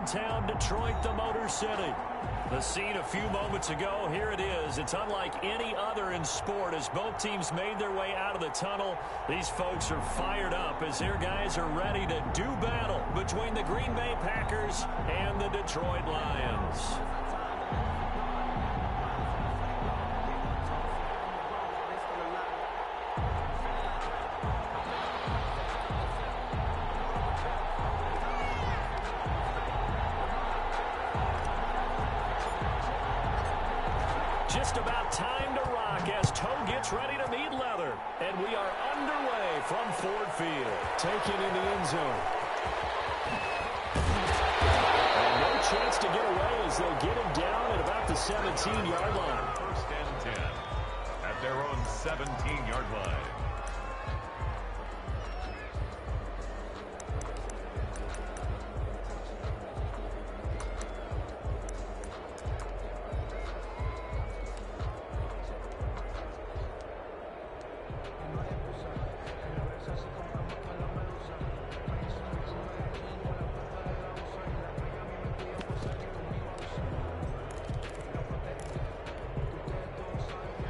downtown Detroit, the Motor City. The scene a few moments ago, here it is. It's unlike any other in sport as both teams made their way out of the tunnel. These folks are fired up as their guys are ready to do battle between the Green Bay Packers and the Detroit Lions. Just about time to rock as Toe gets ready to meet leather. And we are underway from Ford Field. Taken in the end zone. And no chance to get away as they'll get him down at about the 17-yard line. First and 10 at their own 17-yard line.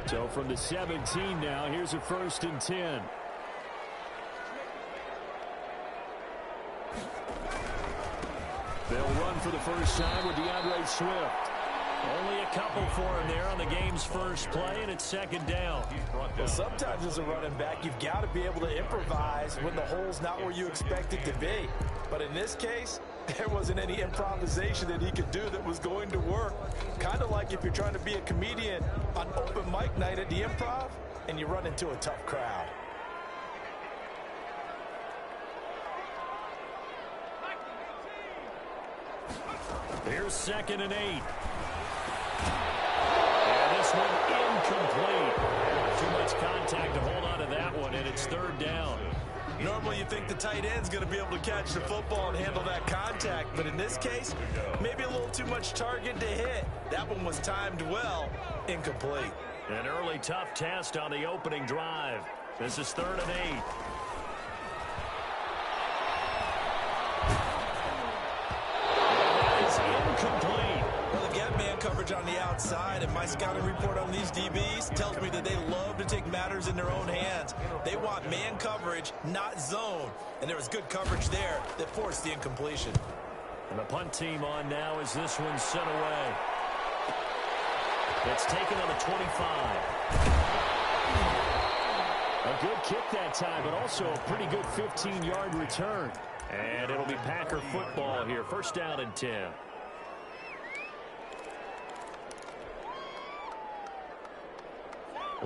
So from the 17 now, here's a 1st and 10. They'll run for the first time with DeAndre Swift. Only a couple for him there on the game's first play, and it's 2nd down. Well, sometimes as a running back, you've got to be able to improvise when the hole's not where you expect it to be. But in this case, there wasn't any improvisation that he could do that was going to work. Kind of like if you're trying to be a comedian on open mic night at the Improv and you run into a tough crowd. Here's 2nd and 8. And this one incomplete. Too much contact to hold on to that one, and it's 3rd down. Normally you think the tight end's going to be able to catch the football and handle that contact, but in this case, maybe a little too much target to hit. That one was timed well, incomplete. An early tough test on the opening drive. This is 3rd and 8. Incomplete. Well, they've got man coverage on the outside, and my scouting report on these DBs tells me that they love to take matters in their own hands. They want man coverage, not zone. And there was good coverage there that forced the incompletion. And the punt team on now as this one's sent away. It's taken on the 25. A good kick that time, but also a pretty good 15-yard return. And it'll be Packer football here. 1st down and 10.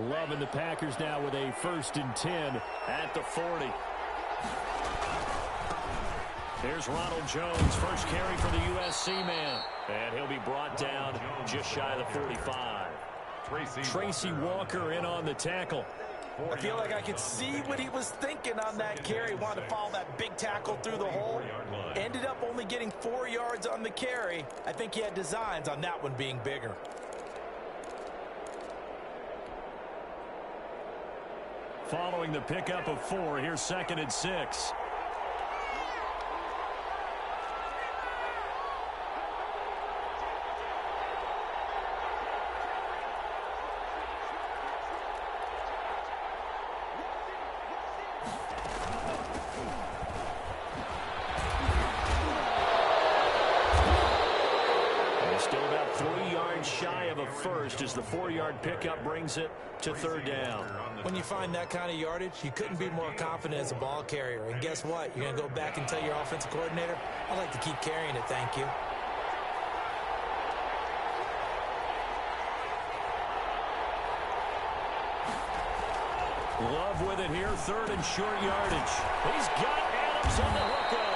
Loving the Packers now with a 1st and 10 at the 40. There's Ronald Jones, first carry for the USC man. And he'll be brought down just shy of the 45. Tracy Walker in on the tackle. I feel like I could see what he was thinking on that carry. Wanted to follow that big tackle through the hole. Ended up only getting 4 yards on the carry. I think he had designs on that one being bigger. Following the pickup of 4, here's 2nd and 6. Shy of a first as the 4-yard pickup brings it to 3rd down. When you find that kind of yardage, you couldn't be more confident as a ball carrier. And guess what? You're going to go back and tell your offensive coordinator, I'd like to keep carrying it, thank you. Love with it here, 3rd and short yardage. He's got Adams on the hookup.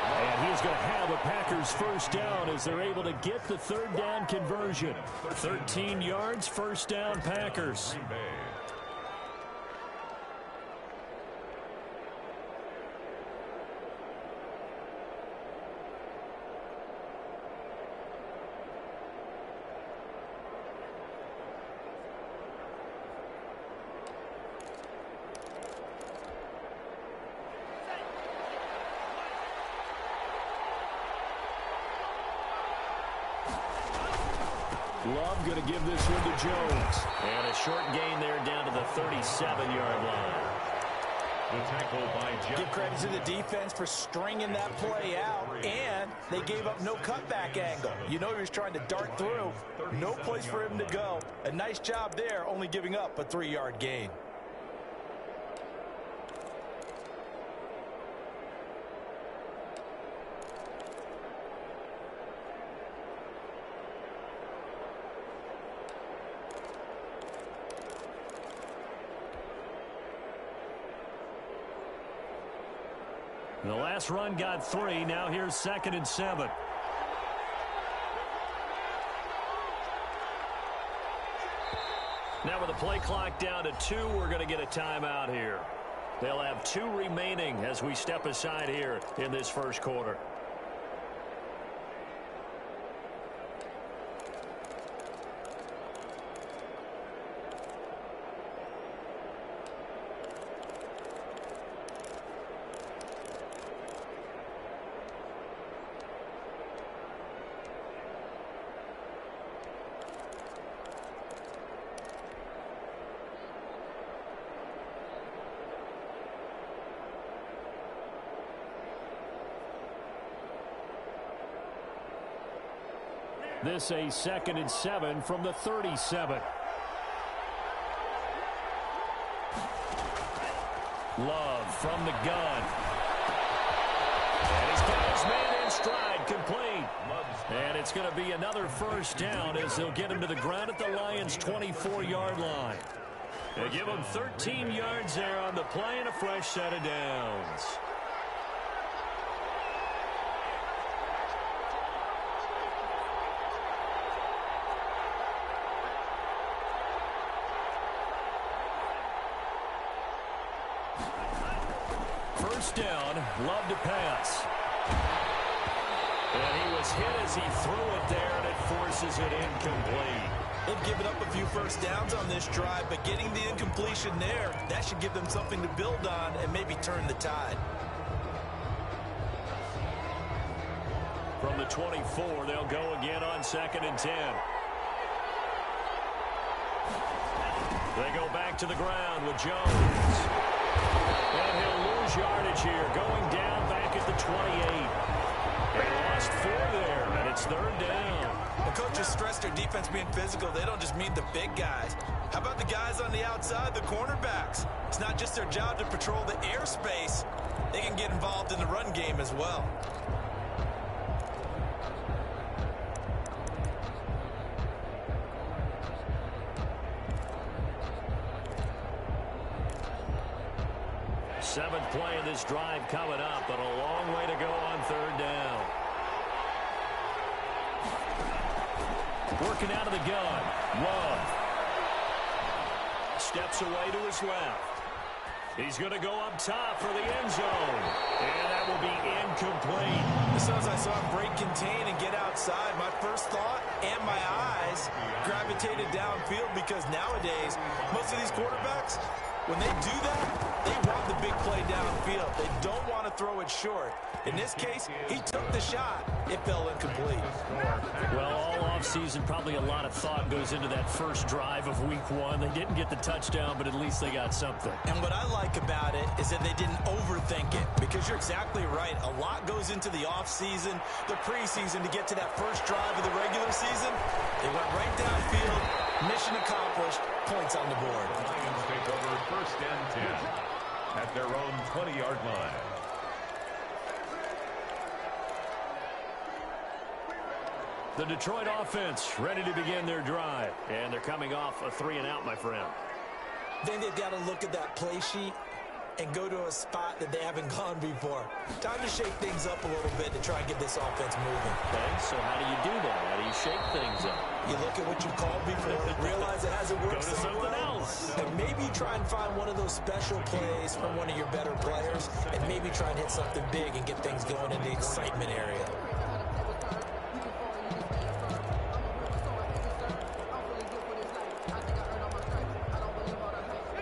And he's going to have a Packers 1st down as they're able to get the 3rd down conversion. 13 yards, 1st down Packers. Love going to give this one to Jones. And a short gain there down to the 37-yard line. The tackle by Jeff. Give credit to the defense for stringing that play out, and they gave up no cutback angle. You know he was trying to dart through. No place for him to go. A nice job there, only giving up a 3-yard gain. The last run got 3. Now here's 2nd and 7. Now with the play clock down to 2, we're going to get a timeout here. They'll have 2 remaining as we step aside here in this first quarter. This a 2nd and 7 from the 37. Love from the gun. And he's got his man in stride, complete. And it's going to be another first down as they'll get him to the ground at the Lions' 24-yard line. They give him 13 yards there on the play and a fresh set of downs. First down, Love to pass. And he was hit as he threw it there, and it forces it incomplete. They've given up a few first downs on this drive, but getting the incompletion there, that should give them something to build on and maybe turn the tide. From the 24, they'll go again on 2nd and 10. They go back to the ground with Jones. And he'll lose yardage here, going down back at the 28. They lost 4 there, and it's 3rd down. The coaches stress their defense being physical. They don't just mean the big guys. How about the guys on the outside, the cornerbacks? It's not just their job to patrol the airspace. They can get involved in the run game as well. Seventh play of this drive coming up, but a long way to go on 3rd down. Working out of the gun. Love. Steps away to his left. He's going to go up top for the end zone. And that will be incomplete. As soon as I saw him break contain and get outside, my first thought and my eyes gravitated downfield, because nowadays, most of these quarterbacks, when they do that, they want the big play downfield. They don't want to throw it short. In this case, he took the shot. It fell incomplete. Well, all offseason, probably a lot of thought goes into that first drive of week 1. They didn't get the touchdown, but at least they got something. And what I like about it is that they didn't overthink it, because you're exactly right. A lot goes into the offseason, the preseason, to get to that first drive of the regular season. They went right downfield, mission accomplished, points on the board. Lions take over 1st and 10 at their own 20-yard line. The Detroit offense ready to begin their drive. And they're coming off a 3-and-out, my friend. Then they've got to look at that play sheet and go to a spot that they haven't gone before. Time to shake things up a little bit to try and get this offense moving. Okay, so how do you do that? How do you shake things up? You look at what you've called before, realize it hasn't worked Go to something else. And maybe try and find one of those special plays from one of your better players, and maybe try and hit something big and get things going in the excitement area.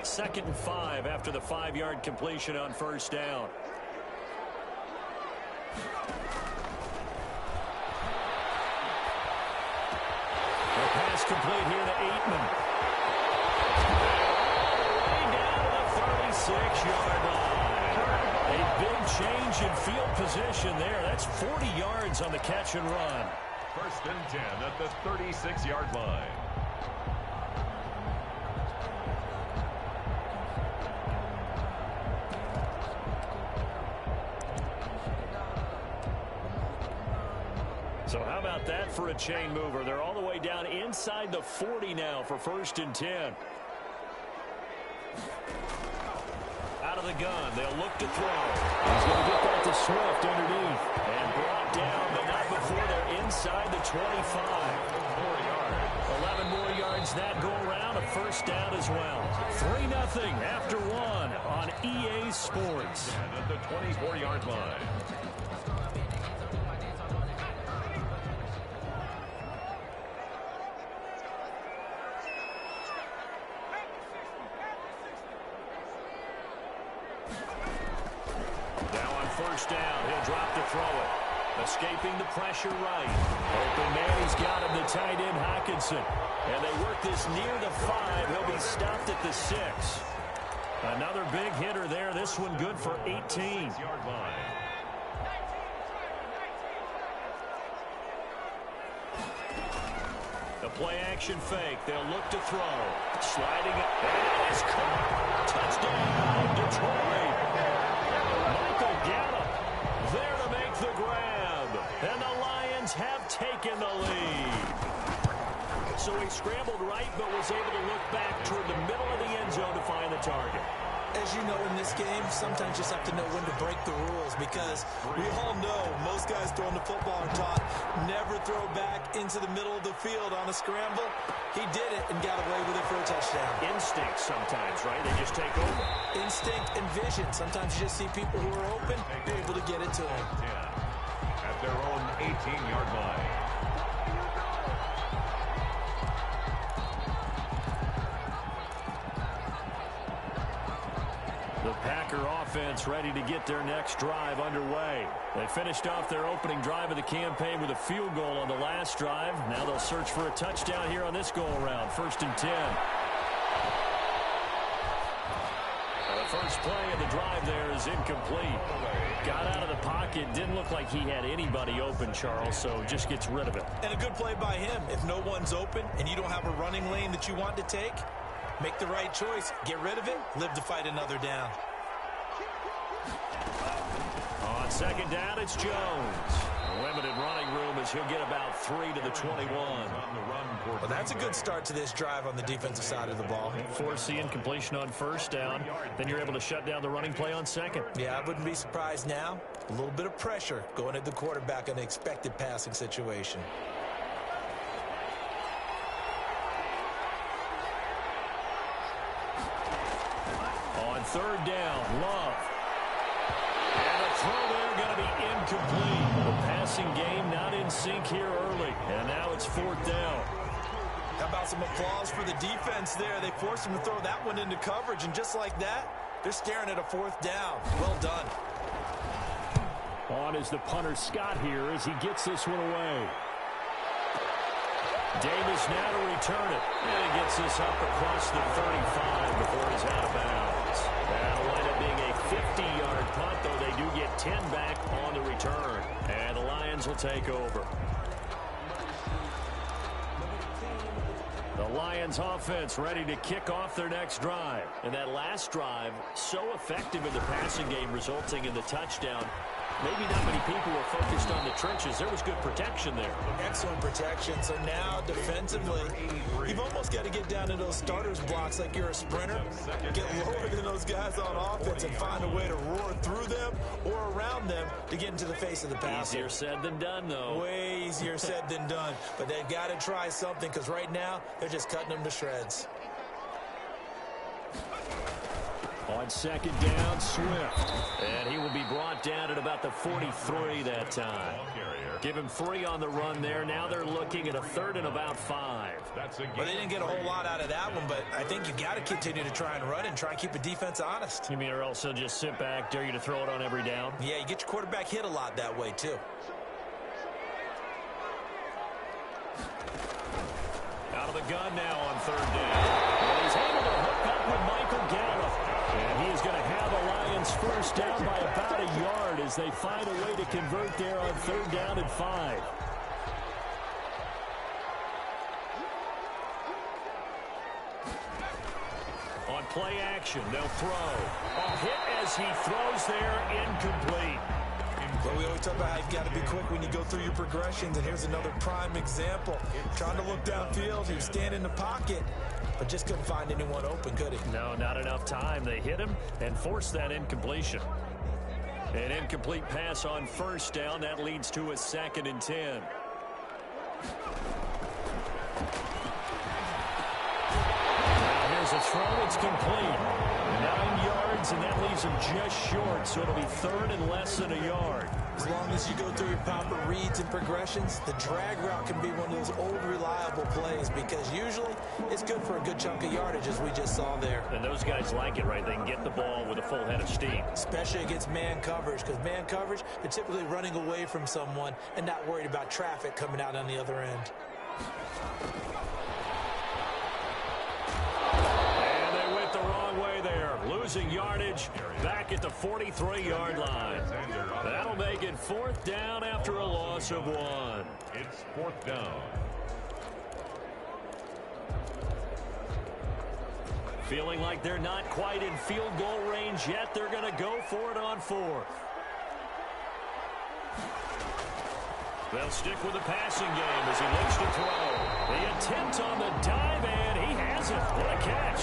2nd and 5 after the 5-yard completion on 1st down. The pass pass complete here to Aitman. Way down to the 36-yard line. A big change in field position there. That's 40 yards on the catch and run. First and 10 at the 36-yard line. So how about that for a chain mover? They're all the way down inside the 40 now for first and 10. Out of the gun, they'll look to throw. He's going to get that to Swift underneath. And brought down, but not before they're inside the 25. 11 more yards that go around, a first down as well. 3-0 after one on EA Sports. At the 24-yard line. First down. He'll drop to throw it. Escaping the pressure right. Open man, he's got him, the tight end, Hockenson. And they work this near the 5. He'll be stopped at the 6. Another big hitter there. This one good for 18. The play action fake. They'll look to throw. Sliding it. And it's caught. Touchdown, Detroit. Michael Gallup there to make the grab. And the Lions have taken the lead. So he scrambled right, but was able to look back toward the middle of the end zone to find the target. As you know, in this game, sometimes you just have to know when to break the rules, because we all know most guys throwing the football are taught never throw back into the middle of the field on a scramble. He did it and got away with it for a touchdown. Instinct sometimes, right? They just take over. Instinct and vision. Sometimes you just see people who are open, you're able to get it to them. At their own 18-yard line. The Packer offense ready to get their next drive underway. They finished off their opening drive of the campaign with a field goal on the last drive. Now they'll search for a touchdown here on this go-around. First and 10. The first play of the drive there is incomplete. Got out of the pocket. Didn't look like he had anybody open, Charles, so just gets rid of it. And a good play by him. If no one's open and you don't have a running lane that you want to take, make the right choice. Get rid of it. Live to fight another down. On second down, it's Jones. Limited running room as he'll get about 3 to the 21. Well, that's a good start to this drive on the defensive side of the ball. Forcing completion on first down. Then you're able to shut down the running play on second. Yeah, I wouldn't be surprised now. A little bit of pressure going at the quarterback in an expected passing situation. On third down, Love. And the throw there going to be incomplete. The passing game not in sync here early. And now it's fourth down. How about some applause for the defense there? They forced him to throw that one into coverage, and just like that, they're staring at a fourth down. Well done. On is the punter Scott here as he gets this one away. Davis now to return it. And he gets this up across the 35 before he's out of bounds. That'll wind up being a 50-yard punt, though they do get 10 back on the return. And the Lions will take over. The Lions offense ready to kick off their next drive. And that last drive, so effective in the passing game, resulting in the touchdown. Maybe not many people were focused on the trenches. There was good protection there. Excellent protection. So now defensively, you've almost got to get down to those starters blocks like you're a sprinter. Get lower than those guys on offense and find a way to roar through them or around them to get into the face of the passer. Easier said than done, though. Way easier said than done. But they've got to try something, because right now they're just cutting them to shreds. On second down, Swift. And he will be brought down at about the 43 that time. Give him 3 on the run there. Now they're looking at a third and about 5. Well, they didn't get a whole lot out of that one, but I think you got to continue to try and run and try and keep the defense honest. You mean, or else they'll just sit back, dare you to throw it on every down? Yeah, you get your quarterback hit a lot that way, too. Out the gun now on third down. And he's able to hook up with Michael Gallup. And he is going to have the Lions first down by about a yard as they find a way to convert there on third down and 5. On play action, they'll throw. A hit as he throws there, incomplete. But we always talk about how you've got to be quick when you go through your progressions, and here's another prime example. Trying to look downfield, he was standing in the pocket, but just couldn't find anyone open, could he? No, not enough time. They hit him and forced that incompletion. An incomplete pass on first down. That leads to a 2nd and 10. Now here's a throw. It's complete. 9 yards, and that leaves him just short, so it'll be 3rd and less than a yard. As long as you go through your proper reads and progressions, the drag route can be one of those old reliable plays because usually it's good for a good chunk of yardage, as we just saw there. And those guys like it, right? They can get the ball with a full head of steam. Especially against man coverage, because man coverage, they're typically running away from someone and not worried about traffic coming out on the other end. Losing yardage back at the 43-yard line. That'll make it 4th down after a loss of 1. It's 4th down. Feeling like they're not quite in field goal range yet. They're going to go for it on 4th. They'll stick with the passing game as he looks to throw. The attempt on the dive, and he has it. What a catch.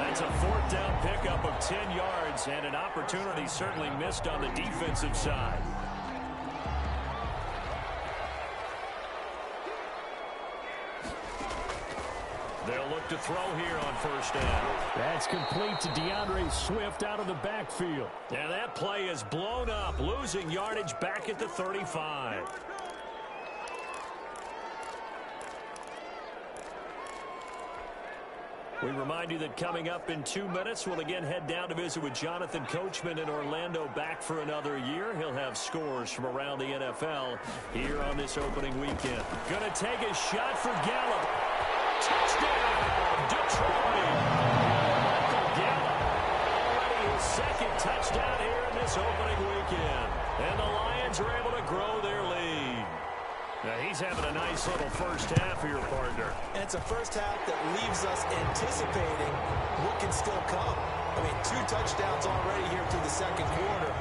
That's a 4th down pickup of 10 yards, and an opportunity certainly missed on the defensive side. They'll look to throw here on first down. That's complete to DeAndre Swift out of the backfield. And that play is blown up, losing yardage back at the 35. We remind you that coming up in 2 minutes, we'll again head down to visit with Jonathan Coachman in Orlando, back for another year. He'll have scores from around the NFL here on this opening weekend. Going to take a shot for Gallup. Touchdown, Detroit! Michael Gallup, already his 2nd touchdown here in this opening weekend. And the Lions are able to grow their lead. Now he's having a nice little first half here, partner. And it's a first half that leaves us anticipating what can still come. I mean, 2 touchdowns already here through the 2nd quarter.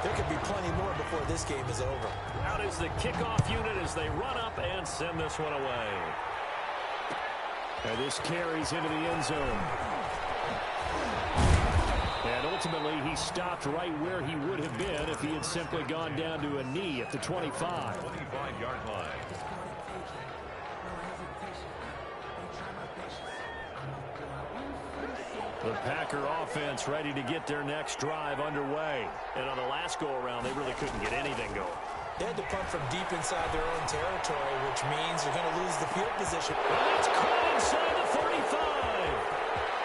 There could be plenty more before this game is over. Out is the kickoff unit as they run up and send this one away. And this carries into the end zone. And ultimately, he stopped right where he would have been if he had simply gone down to a knee at the 25. 25-yard line. The Packer offense ready to get their next drive underway. And on the last go-around, they really couldn't get anything going. They had to punt from deep inside their own territory, which means they're going to lose the field position. And it's caught inside the 35.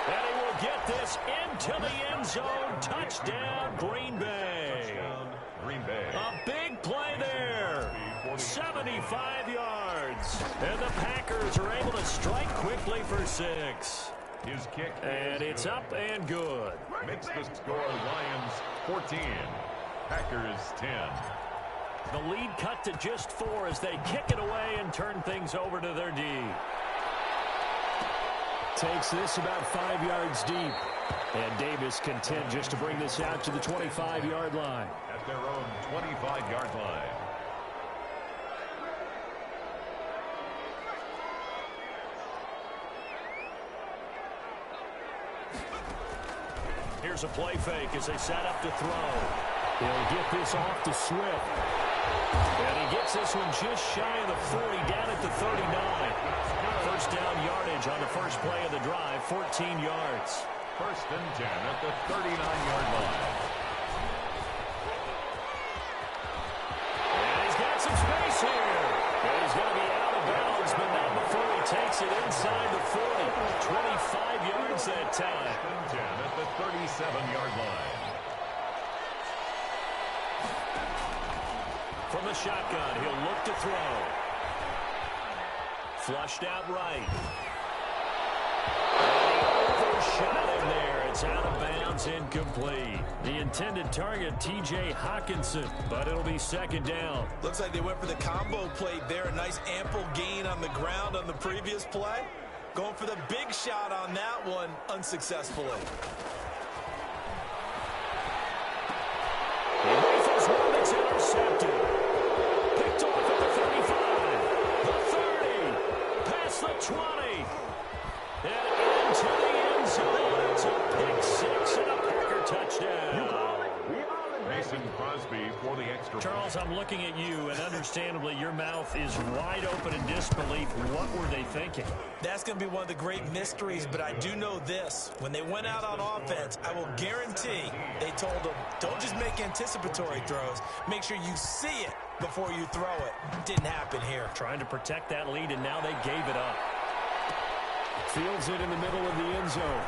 And he will get this into the end zone. Touchdown, Green Bay. Green Bay. A big play there. 75 yards. And the Packers are able to strike quickly for 6. His kick. And it's up and good. Makes the score Lions 14. Packers 10. The lead cut to just 4 as they kick it away and turn things over to their D. Takes this about 5 yards deep. And Davis content just to bring this out to the 25-yard line. At their own 25-yard line. Here's a play fake as they set up to throw. He'll get this off to Swift. And he gets this one just shy of the 40, down at the 39. First down yardage on the first play of the drive, 14 yards. 1st and 10 at the 39-yard line. And he's got some space here. And he's going to be out of bounds, but not before he takes it inside the 40. 25 yards that time. 1st and 10 at the 37-yard line. From the shotgun, he'll look to throw. Flushed out right. shot in there. It's out of bounds, incomplete. The intended target, T.J. Hawkinson, but it'll be second down. Looks like they went for the combo play there. A nice ample gain on the ground on the previous play. Going for the big shot on that one unsuccessfully. He rifles one that's intercepted. Picked off at the 35, the 30, past the 20, and into the end zone. It's a pick six and a Packer touchdown. Mason Crosby for the extra. Charles, I'm looking at you, and understandably, your mouth is wide open in disbelief. What were they thinking? That's going to be one of the great mysteries, but I do know this. When they went out on offense, I will guarantee they told them, don't just make anticipatory throws. Make sure you see it before you throw it. Didn't happen here. Trying to protect that lead, and now they gave it up. Fields it in the middle of the end zone.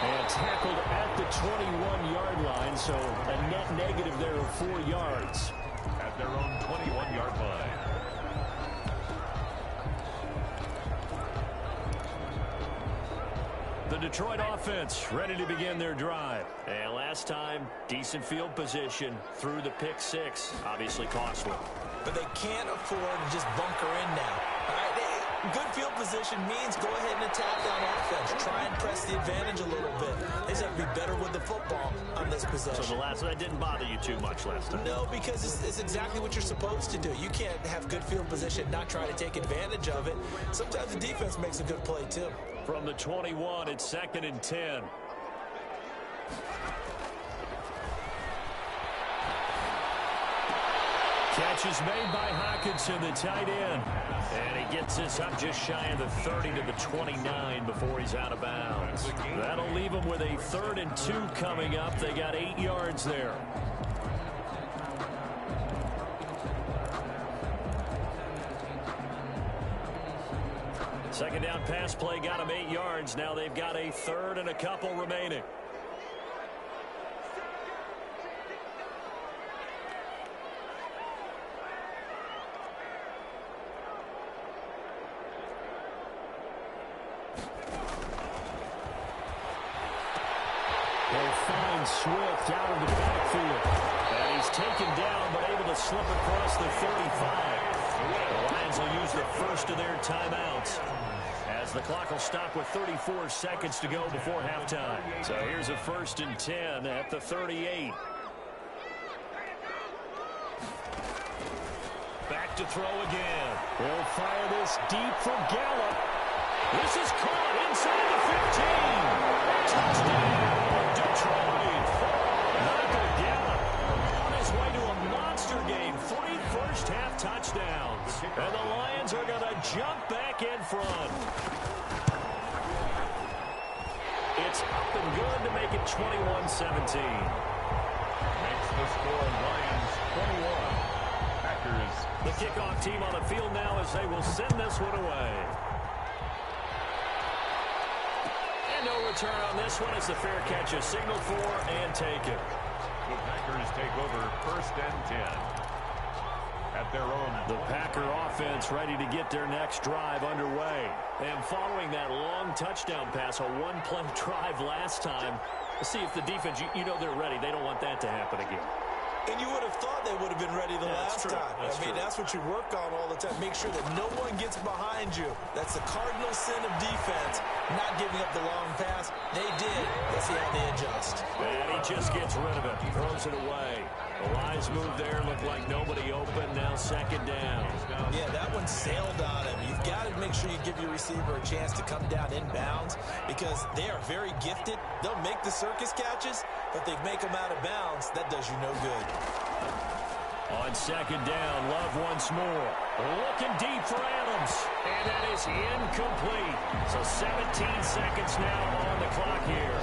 And tackled at the 21-yard line, so a net negative there of 4 yards. At their own 21-yard line. The Detroit offense ready to begin their drive. And last time, decent field position through the pick six. Obviously costly. But they can't afford to just bunker in now. All right, good field position means go ahead and attack on offense. Try and press the advantage a little bit. They just have to be better with the football on this possession. So that didn't bother you too much last time? No, because it's exactly what you're supposed to do. You can't have good field position, not try to take advantage of it. Sometimes the defense makes a good play, too. From the 21, it's 2nd and 10. Catch is made by Hawkinson, the tight end. And he gets this up just shy of the 30 to the 29 before he's out of bounds. That'll leave him with a 3rd and 2 coming up. They got 8 yards there. Second down pass play got him 8 yards. Now they've got a 3rd and a couple remaining. Swift out of the backfield. And he's taken down, but able to slip across the 35. The Lions will use the first of their timeouts, as the clock will stop with 34 seconds to go before halftime. So here's a 1st and 10 at the 38. Back to throw again. He'll fire this deep for Gallup. This is caught inside the 15. Touchdown, Detroit. Michael Gallup on his way to a monster game. 3 first-half touchdowns. And the Lions are going to jump back in front. It's up and good to make it 21-17. Makes the score Lions 21. Packers. The kickoff team on the field now as they will send this one away. No return on this one as the fair catch is signaled for and taken. The Packers take over 1st and 10 at their own. The Packer offense ready to get their next drive underway. And following that long touchdown pass, a one-play drive last time, let's see if the defense, you know they're ready. They don't want that to happen again. And you would have thought they would have been ready the last time. That's what you work on all the time. Make sure that no one gets behind you. That's the cardinal sin of defense, not giving up the long pass. They did. Let's see how they adjust. And he just gets rid of it. Throws it away. The Lions move there. Look like nobody open. Now 2nd down. Yeah, that one sailed on him. You've got to make sure you give your receiver a chance to come down inbounds because they are very gifted. They'll make the circus catches, but they make them out of bounds. That does you no good. On 2nd down, Love once more. Looking deep for Adams. And that is incomplete. So 17 seconds now on the clock here.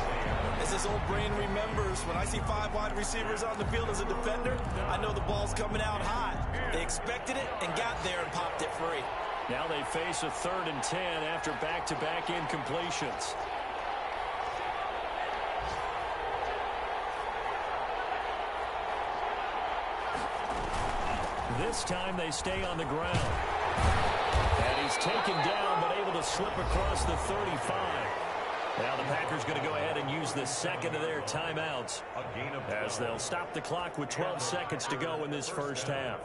As this old brain remembers, when I see 5 wide receivers on the field as a defender, I know the ball's coming out high. They expected it and got there and popped it free. Now they face a 3rd and 10 after back-to-back incompletions. This time they stay on the ground. And he he's taken down but able to slip across the 35. Now the Packers going to go ahead and use the second of their timeouts as they'll stop the clock with 12 seconds to go in this first half.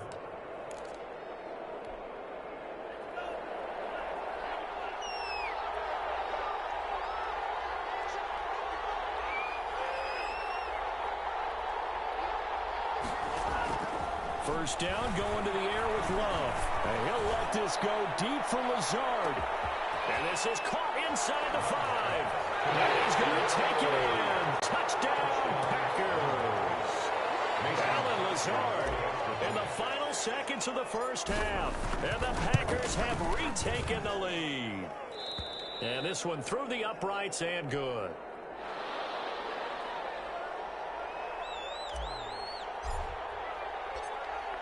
First down, going to the air with Love. And he'll let this go deep for Lazard. And this is caught inside the 5. And he's going to take it in. Touchdown, Packers. Alan Lazard in the final seconds of the first half. And the Packers have retaken the lead. And this one through the uprights and good.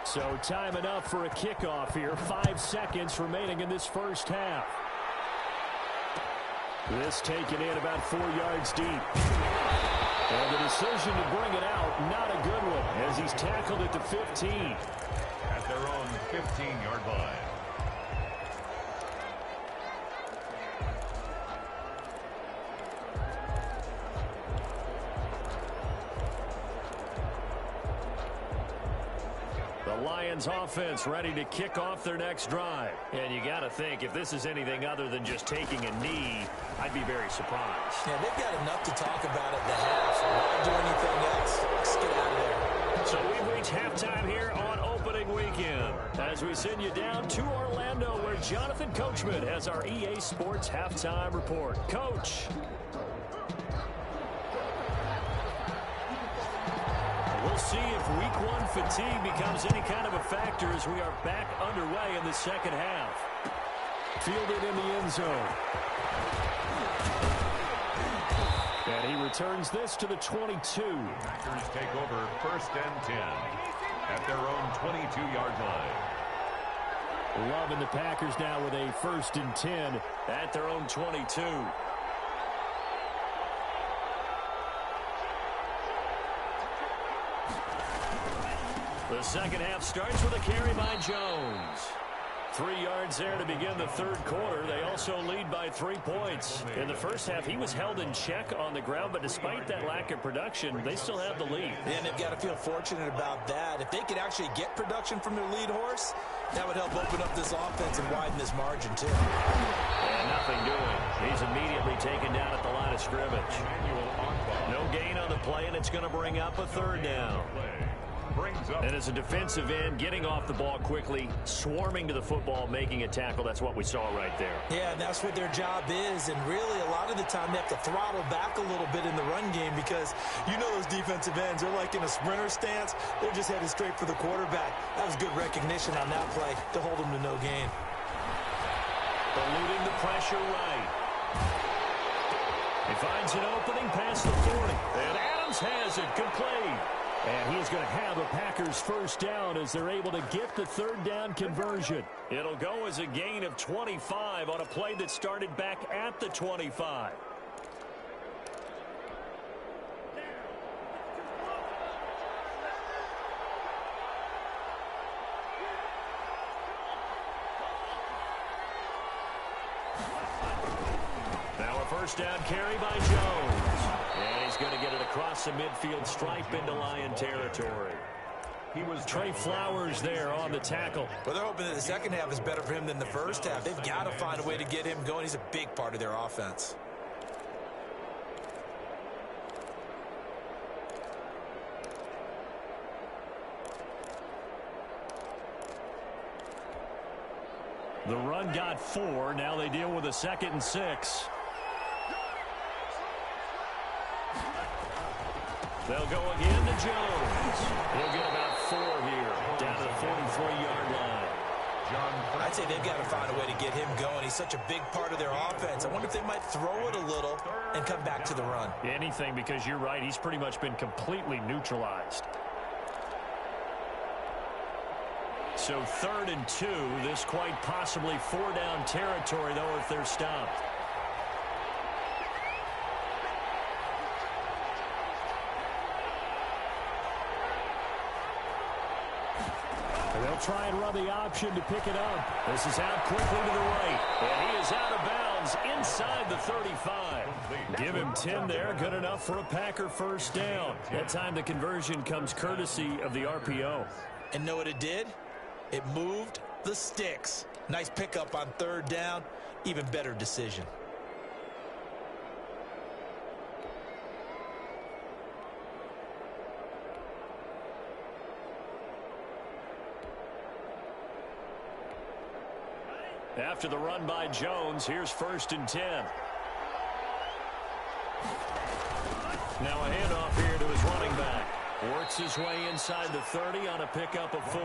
So time enough for a kickoff here. 5 seconds remaining in this first half. This taken in about 4 yards deep. And the decision to bring it out, not a good one, as he's tackled at the 15. At their own 15-yard line. The Lions offense ready to kick off their next drive. And you got to think, if this is anything other than just taking a knee, I'd be very surprised. Yeah, they've got enough to talk about at the half. Why do anything else? Let's get out of there. So we've reached halftime here on opening weekend as we send you down to Orlando, where Jonathan Coachman has our EA Sports halftime report. Coach. We'll see if week 1 fatigue becomes any kind of a factor as we are back underway in the second half. Fielded in the end zone. And he returns this to the 22. Packers take over first and 10 at their own 22-yard line. Loving the Packers now with a first and 10 at their own 22. The second half starts with a carry by Jones. 3 yards there to begin the third quarter. They also lead by 3 points. In the first half, he was held in check on the ground, but despite that lack of production, they still have the lead. And they've got to feel fortunate about that. If they could actually get production from their lead horse, that would help open up this offense and widen this margin, too. And nothing doing. He's immediately taken down at the line of scrimmage. No gain on the play, and it's going to bring up a third down. And as a defensive end, getting off the ball quickly, swarming to the football, making a tackle, that's what we saw right there. Yeah, and that's what their job is. And really, a lot of the time, they have to throttle back a little bit in the run game because you know those defensive ends, they're like in a sprinter stance. They're just headed straight for the quarterback. That was good recognition on that play to hold them to no gain. Eluding the pressure right. He finds an opening past the 40. And Adams has it complete. And he is going to have a Packers first down as they're able to get the third down conversion. It'll go as a gain of 25 on a play that started back at the 25. Now a first down carry by Jones. And he's going to get it across the midfield stripe into Lion territory. He was Trey Flowers there on the tackle. Well, they're hoping that the second half is better for him than the first half. They've got to find a way to get him going. He's a big part of their offense. The run got 4. Now they deal with a 2nd and 6. They'll go again to Jones. He'll get about 4 here, down to the 43-yard line. I'd say they've got to find a way to get him going. He's such a big part of their offense. I wonder if they might throw it a little and come back to the run. Anything, because you're right, he's pretty much been completely neutralized. So 3rd and 2, this quite possibly 4-down territory, though, if they're stopped. try and run the option to pick it up. This is out quickly to the right, and he is out of bounds inside the 35. Give him 10 there, good enough for a Packer first down. That time the conversion comes courtesy of the RPO. And know what it did? It moved the sticks. Nice pickup on third down, even better decision. After the run by Jones, here's 1st and 10. Now a handoff here to his running back. Works his way inside the 30 on a pickup of 4.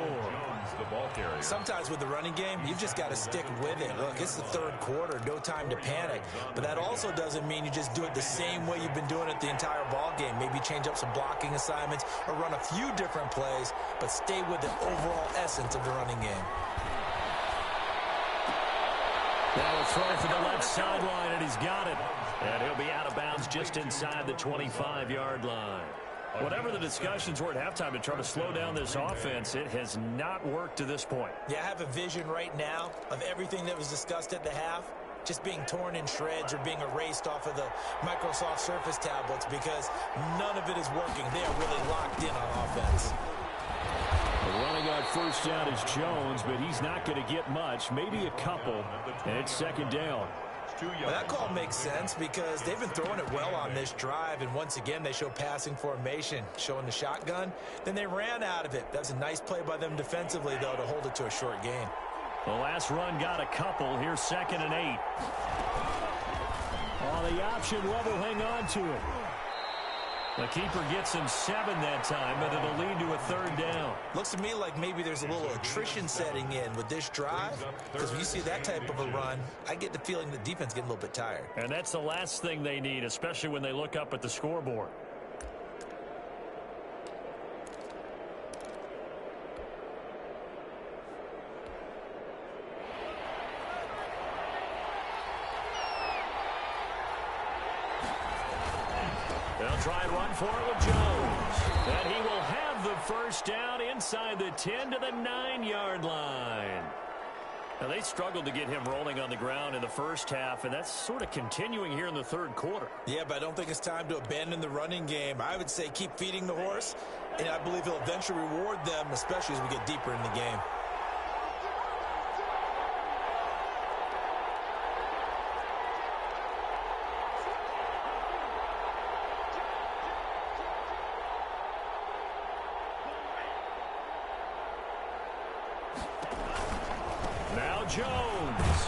The ball carrier. Sometimes with the running game, you've just got to stick with it. Look, it's the third quarter, no time to panic. But that also doesn't mean you just do it the same way you've been doing it the entire ball game. Maybe change up some blocking assignments or run a few different plays, but stay with the overall essence of the running game. Now a throw for the left sideline, and he's got it. And he'll be out of bounds just inside the 25-yard line. Whatever the discussions were at halftime to try to slow down this offense, it has not worked to this point. Yeah, I have a vision right now of everything that was discussed at the half just being torn in shreds or being erased off of the Microsoft Surface tablets because none of it is working. They are really locked in on offense. Running on first down is Jones, but he's not going to get much, maybe a couple, and it's 2nd down. Well, that call makes sense because they've been throwing it well on this drive, and once again they show passing formation, showing the shotgun. Then they ran out of it. That's a nice play by them defensively, though, to hold it to a short gain. The last run got a couple. Here's 2nd and 8. Oh, the option level, hang on to it. The keeper gets him 7 that time, but it'll lead to a 3rd down. Looks to me like maybe there's a little attrition setting in with this drive, because when you see that type of a run, I get the feeling the defense getting a little bit tired. And that's the last thing they need, especially when they look up at the scoreboard. They'll try and run for it with Jones. And he will have the first down inside the 10 to the 9-yard line. Now, they struggled to get him rolling on the ground in the first half, and that's sort of continuing here in the third quarter. Yeah, but I don't think it's time to abandon the running game. I would say keep feeding the horse, and I believe he'll eventually reward them, especially as we get deeper in the game. Jones.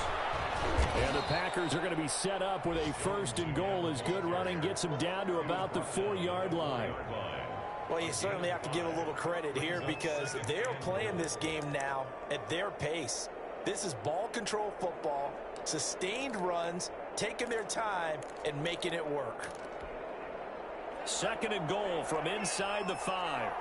And the Packers are going to be set up with a 1st and goal as good running gets them down to about the 4-yard line. Well, you certainly have to give a little credit here because they're playing this game now at their pace. This is ball control football, sustained runs, taking their time and making it work. 2nd and goal from inside the 5.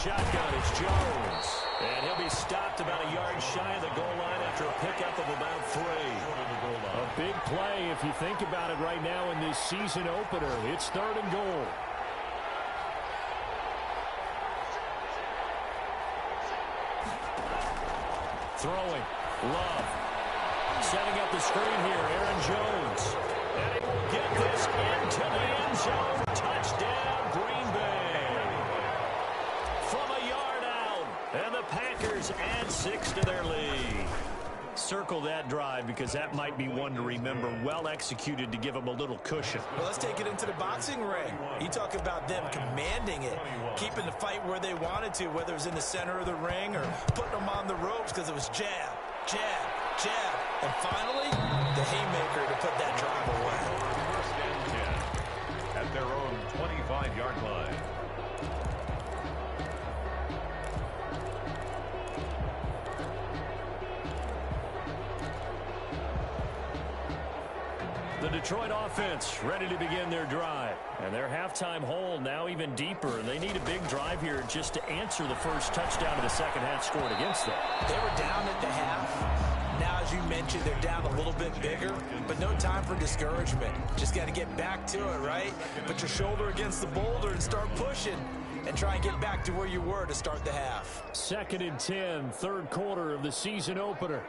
Shotgun is Jones. And he'll be stopped about a yard shy of the goal line after a pickup of about 3. A big play if you think about it right now in this season opener. It's 3rd and goal. Throwing. Love. Setting up the screen here. Aaron Jones. And he will get this into the end zone. Touchdown, Green Bay. From a yard out, and the Packers add 6 to their lead. Circle that drive because that might be one to remember. Well executed to give them a little cushion. Well, let's take it into the boxing ring. You talk about them commanding it, keeping the fight where they wanted to, whether it was in the center of the ring or putting them on the ropes because it was jab, jab, jab. And finally, the haymaker to put that drive away. 1st and 10 at their own 25-yard line. The Detroit offense ready to begin their drive. And their halftime hole now even deeper. And they need a big drive here just to answer the first touchdown of the second half scored against them. They were down at the half. Now, as you mentioned, they're down a little bit bigger, but no time for discouragement. Just got to get back to it, right? Put your shoulder against the boulder and start pushing and try and get back to where you were to start the half. 2nd and 10, third quarter of the season opener.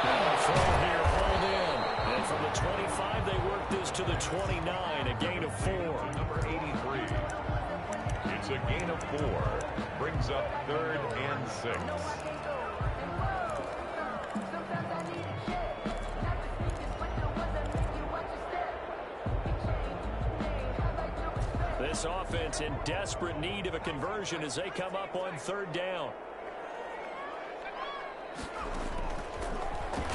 Now throw here, hauled in. And from the 25, they work this to the 29, a gain of 4. Number 83. It's a gain of 4. Brings up 3rd and 6. This offense in desperate need of a conversion as they come up on 3rd down.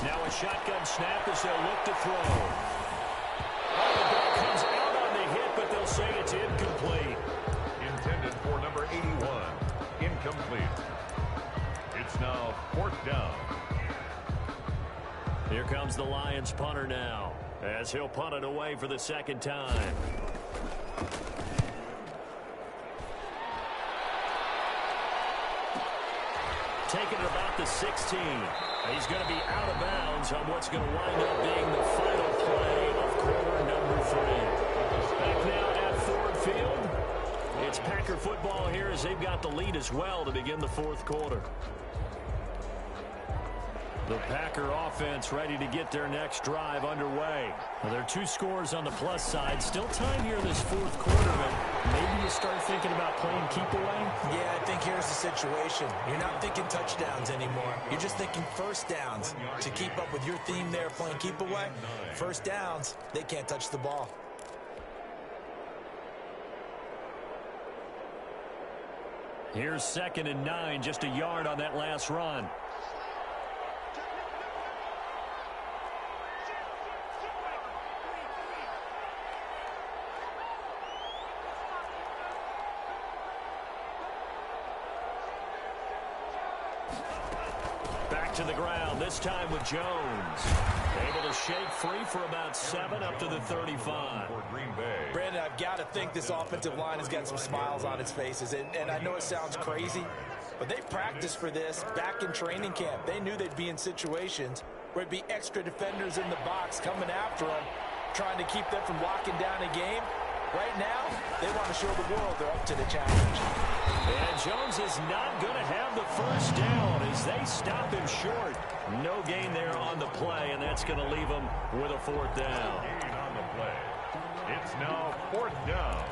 Now a shotgun snap as they'll look to throw. Oh, the ball comes out on the hit, but they'll say it's incomplete. Intended for number 81. Incomplete. It's now 4th down. Here comes the Lions punter now, as he'll punt it away for the 2nd time. Taking it about the 16. He's going to be out of bounds on what's going to wind up being the final play of quarter number 3. Back now at Ford Field. It's Packer football here as they've got the lead as well to begin the 4th quarter. The Packer offense ready to get their next drive underway. Well, there are 2 scores on the plus side. Still time here this 4th quarter, but maybe you start thinking about playing keep away? Yeah, I think here's the situation. You're not thinking touchdowns anymore. You're just thinking first downs. To keep up with your theme there, playing keep away, first downs, they can't touch the ball. Here's 2nd and 9, just a yard on that last run. To the ground, this time with Jones. Able to shake free for about 7 up to the 35. For Green Bay. Brandon, I've got to think this offensive line has got some smiles on its faces. And I know it sounds crazy, but they practiced for this back in training camp. They knew they'd be in situations where it'd be extra defenders in the box coming after them, trying to keep them from locking down a game. Right now, they want to show the world they're up to the challenge. And Jones is not going to have the first down as they stop him short. No gain there on the play, and that's going to leave him with a 4th down. Gain on the play. It's now 4th down.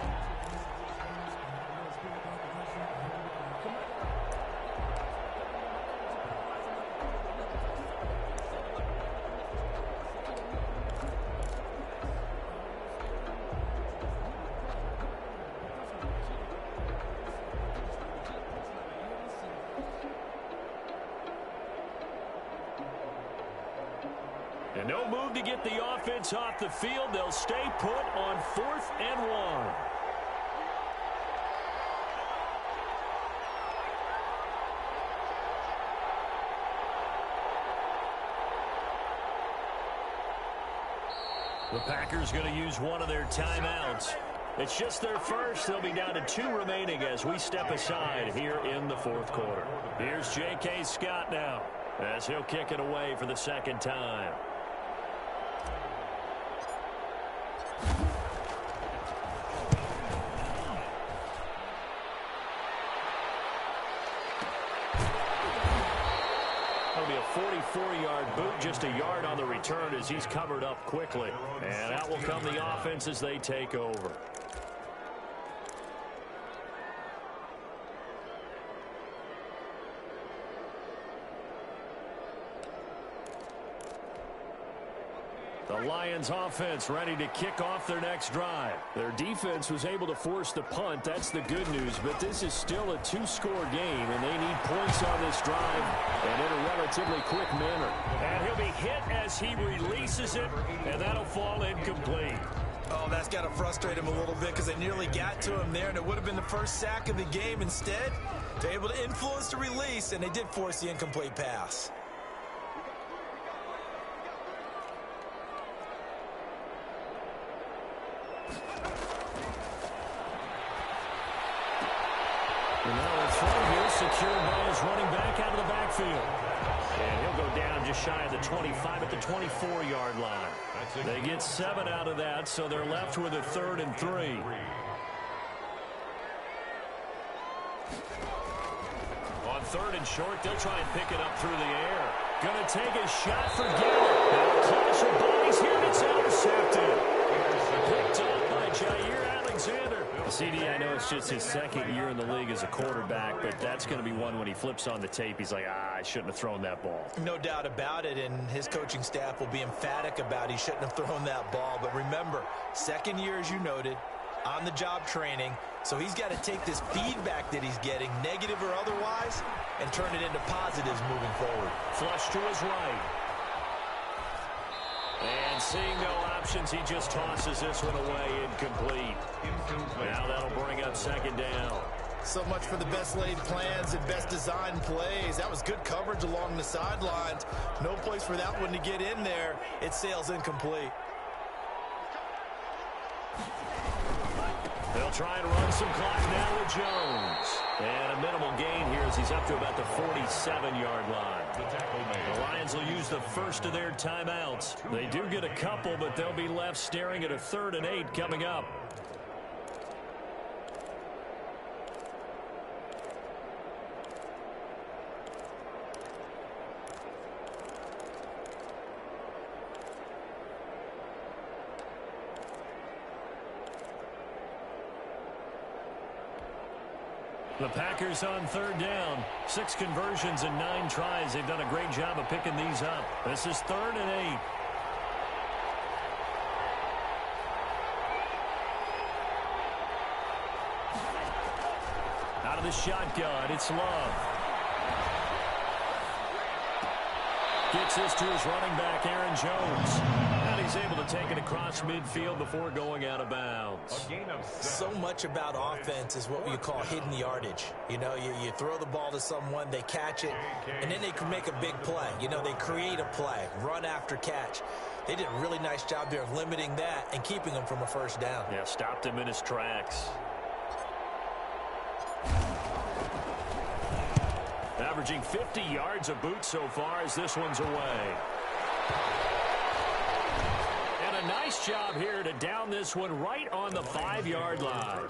And no move to get the offense off the field. They'll stay put on 4th and 1. The Packers going to use one of their timeouts. It's just their first. They'll be down to 2 remaining as we step aside here in the 4th quarter. Here's J.K. Scott now as he'll kick it away for the 2nd time. That'll be a 44-yard boot, just a yard on the return as he's covered up quickly. And out will come the offense as they take over. The Lions offense ready to kick off their next drive. Their defense was able to force the punt. That's the good news. But this is still a 2-score game, and they need points on this drive and in a relatively quick manner. And he'll be hit as he releases it, and that'll fall incomplete. Oh, that's got to frustrate him a little bit because they nearly got to him there, and it would have been the first sack of the game. Instead, they're able to influence the release, and they did force the incomplete pass. secured by his running back out of the backfield. And he'll go down just shy of the 25 at the 24-yard line. They get 7 out of that, so they're left with a 3rd and 3. On 3rd and short, they'll try and pick it up through the air. Going to take a shot for Gallup. Now a clash of bodies here, and it's intercepted. Picked up by Jair Alexander. CD, I know it's just his 2nd year in the league as a quarterback, but that's going to be one when he flips on the tape, he's like, I shouldn't have thrown that ball. No doubt about it, and his coaching staff will be emphatic about he shouldn't have thrown that ball. But remember, 2nd year, as you noted, on-the-job training, so he's got to take this feedback that he's getting, negative or otherwise, and turn it into positives moving forward. Flush to his right. And seeing no options, he just tosses this one away, incomplete. Now that'll bring up 2nd down. So much for the best laid plans and best designed plays. That was good coverage along the sidelines. No place for that one to get in there. It sails incomplete. They'll try and run some clock now with Jones. And a minimal gain here as he's up to about the 47-yard line. The Lions will use the first of their timeouts. They do get a couple, but they'll be left staring at a 3rd and 8 coming up. The Packers on 3rd down. 6 conversions and 9 tries. They've done a great job of picking these up. This is 3rd and 8. Out of the shotgun, it's Love. Gets this to his running back, Aaron Jones. And he's able to take it across midfield before going out of bounds. So much about offense is what you call hidden yardage. You know, you throw the ball to someone, they catch it, and then they can make a big play. You know, they create a play, run after catch. They did a really nice job there of limiting that and keeping him from a 1st down. Yeah, stopped him in his tracks. Averaging 50 yards a boot so far as this one's away. And a nice job here to down this one right on the 5-yard line.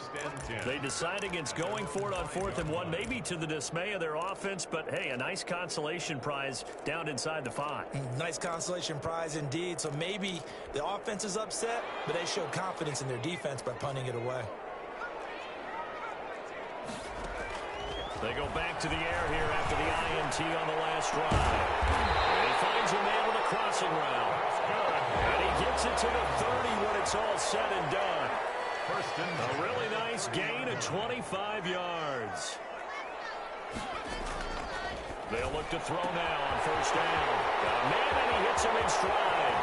They decide against going for it on 4th and 1, maybe to the dismay of their offense, but hey, a nice consolation prize down inside the 5. Nice consolation prize indeed. So maybe the offense is upset, but they showed confidence in their defense by punting it away. They go back to the air here after the INT on the last drive. And he finds a man with a crossing route. And he gets it to the 30 when it's all said and done. A really nice gain of 25 yards. They'll look to throw now on 1st down. Got a man and he hits him in stride.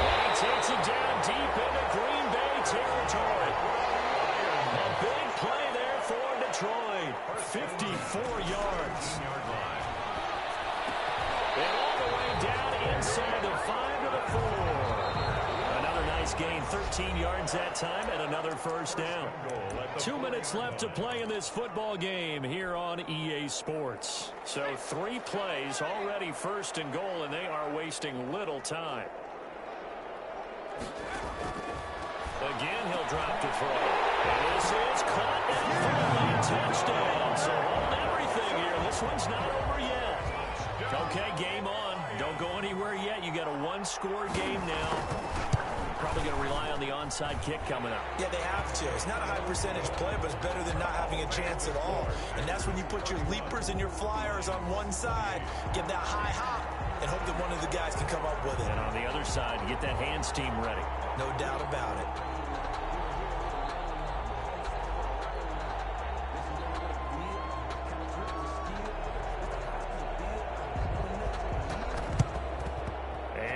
And he takes it down deep into Green Bay territory. A big play there for Detroit. 54 yards. And all the way down inside the 5 to the 4. Another nice gain, 13 yards that time, and another 1st down. 2 minutes left to play in this football game here on EA Sports. So 3 plays, already 1st and goal, and they are wasting little time. Again, he'll drop to throw. And this is caught and finally touchdown. So hold everything here. This one's not over yet. Okay, game on. Don't go anywhere yet. You got a 1-score game now. Probably going to rely on the onside kick coming up. Yeah, they have to. It's not a high percentage play, but it's better than not having a chance at all. And that's when you put your leapers and your flyers on one side, get that high hop, and hope that one of the guys can come up with it. And on the other side, get that hands team ready. No doubt about it.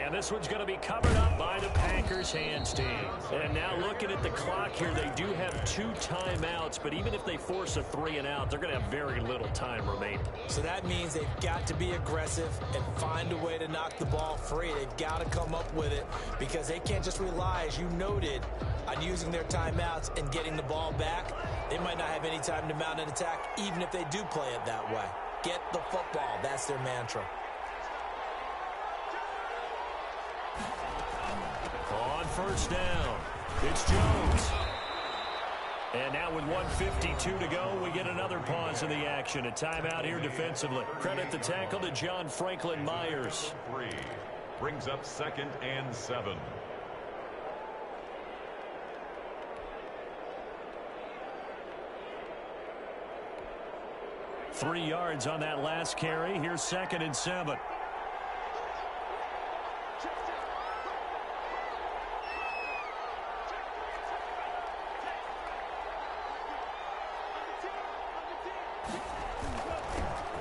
And this one's going to be covered up by the Packers hands team. And now looking at the clock here, they do have 2 timeouts, but even if they force a 3-and-out, they're going to have very little time remaining. So that means they've got to be aggressive and find a way to knock the ball free. They've got to come up with it because they can't just rely, as you noted, on using their timeouts and getting the ball back. They might not have any time to mount an attack, even if they do play it that way. Get the football. That's their mantra. On first down, it's Jones. And now with 1:52 to go, we get another pause in the action. A timeout here defensively. Credit the tackle to John Franklin Myers. 3 brings up 2nd and 7. Three yards on that last carry. Here's 2nd and 7.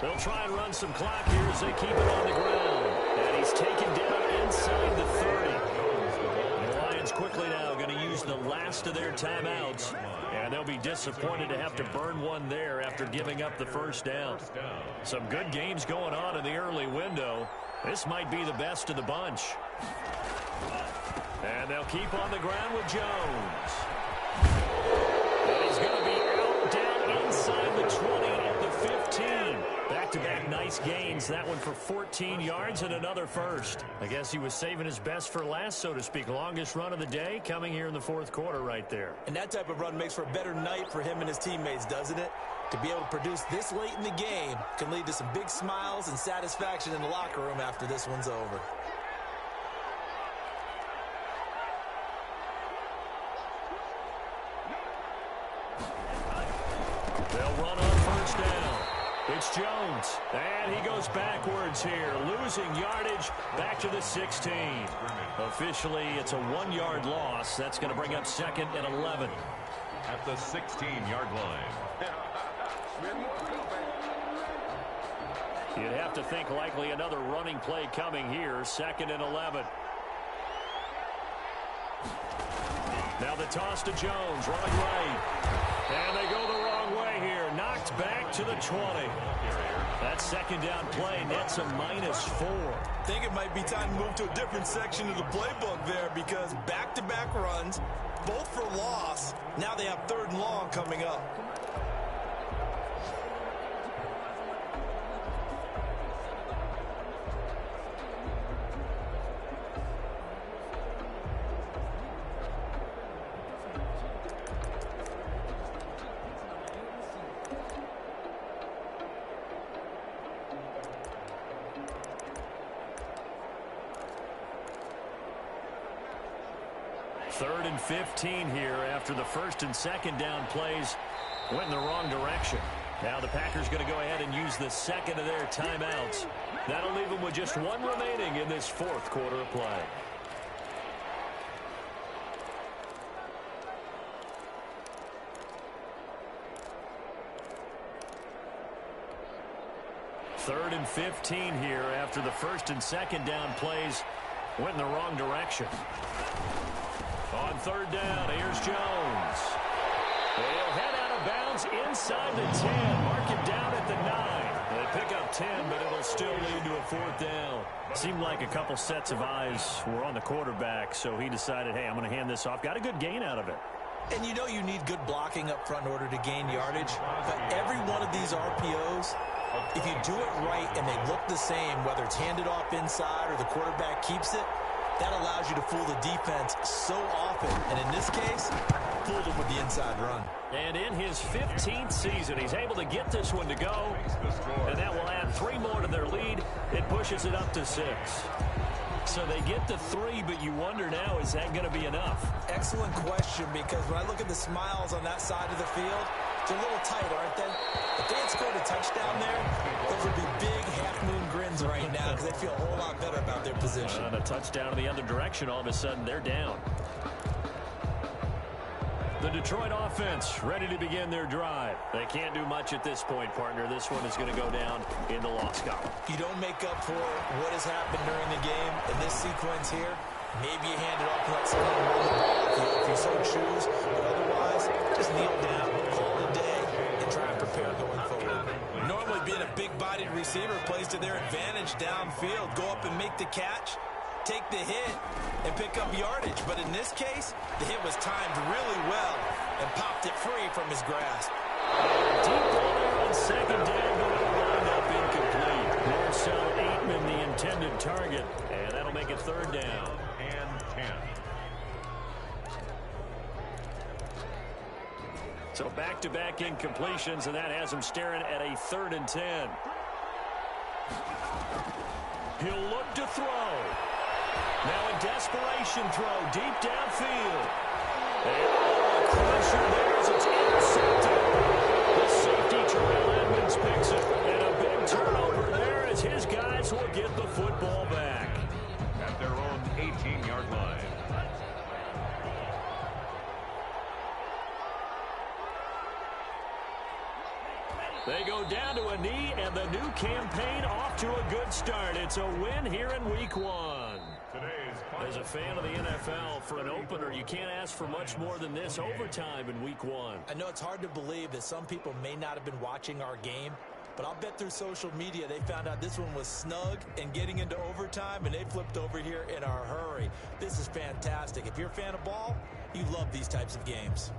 They'll try and run some clock here as they keep it on the ground. And he's taken down inside the 30. The Lions quickly now going to use the last of their timeouts. And they'll be disappointed to have to burn one there after giving up the first down. Some good games going on in the early window. This might be the best of the bunch. And they'll keep on the ground with Jones. And he's going to be out down inside the 20 at the 15. Back-to-back nice gains. That one for 14 yards and another first. I guess he was saving his best for last, so to speak. Longest run of the day coming here in the fourth quarter right there. And that type of run makes for a better night for him and his teammates, doesn't it? To be able to produce this late in the game can lead to some big smiles and satisfaction in the locker room after this one's over. They'll run on first down. It's Jones, and he goes backwards here, losing yardage back to the 16. Officially, it's a 1-yard loss. That's going to bring up 2nd and 11. At the 16-yard line. You'd have to think likely another running play coming here, 2nd and 11. Now the toss to Jones, running right. And they go the wrong way here. Knocked back to the 20. That 2nd down play nets a -4. I think it might be time to move to a different section of the playbook there because back-to-back runs, both for loss. Now they have 3rd and long coming up. Third and 15 here after the 1st and 2nd down plays went in the wrong direction. Now the Packers going to go ahead and use the 2nd of their timeouts. That'll leave them with just 1 remaining in this 4th quarter of play. Third and 15 here after the 1st and 2nd down plays went in the wrong direction. On 3rd down, here's Jones. They'll head out of bounds inside the 10. Mark him down at the 9. They pick up 10, but it'll still lead to a 4th down. Seemed like a couple sets of eyes were on the quarterback, so he decided, hey, I'm going to hand this off. Got a good gain out of it. And you know you need good blocking up front in order to gain yardage. But every one of these RPOs, if you do it right and they look the same, whether it's handed off inside or the quarterback keeps it, that allows you to fool the defense so often. And in this case, fooled them with the inside run. And in his 15th season, he's able to get this one to go. And that will add 3 more to their lead. It pushes it up to 6. So they get the 3, but you wonder now, is that going to be enough? Excellent question, because when I look at the smiles on that side of the field, they're a little tight, aren't they? If they had scored a touchdown there, those would be big half-moon grins right now because they feel a whole lot better about their position. On a touchdown in the other direction, all of a sudden, they're down. The Detroit offense ready to begin their drive. They can't do much at this point, partner. This one is going to go down in the loss column. You don't make up for what has happened during the game in this sequence here. Maybe you hand it off and let someone run the ball if you so choose. But otherwise, just kneel down, call it a day, and try and prepare going forward. Normally, being a big-bodied receiver plays to their advantage downfield. Go up and make the catch, take the hit, and pick up yardage. But in this case, the hit was timed really well and popped it free from his grasp. Deep ball there on second down, but it'll wind up incomplete. Marcel Aitman, the intended target, and that'll make it third down. And 10. So back-to-back incompletions, and that has him staring at a 3rd and 10. He'll look to throw. Now a desperation throw deep downfield. And a crusher there as it's intercepted. The safety, Terrell Edmonds, picks it. And a big turnover there as his guys will get the football back. At their own 18-yard line. They go down to a knee, and the new campaign off to a good start. It's a win here in Week 1. As a fan of the NFL, for an opener, you can't ask for much more than this overtime in Week 1. I know it's hard to believe that some people may not have been watching our game, but I'll bet through social media they found out this one was snug and getting into overtime, and they flipped over here in a hurry. This is fantastic. If you're a fan of ball, you love these types of games.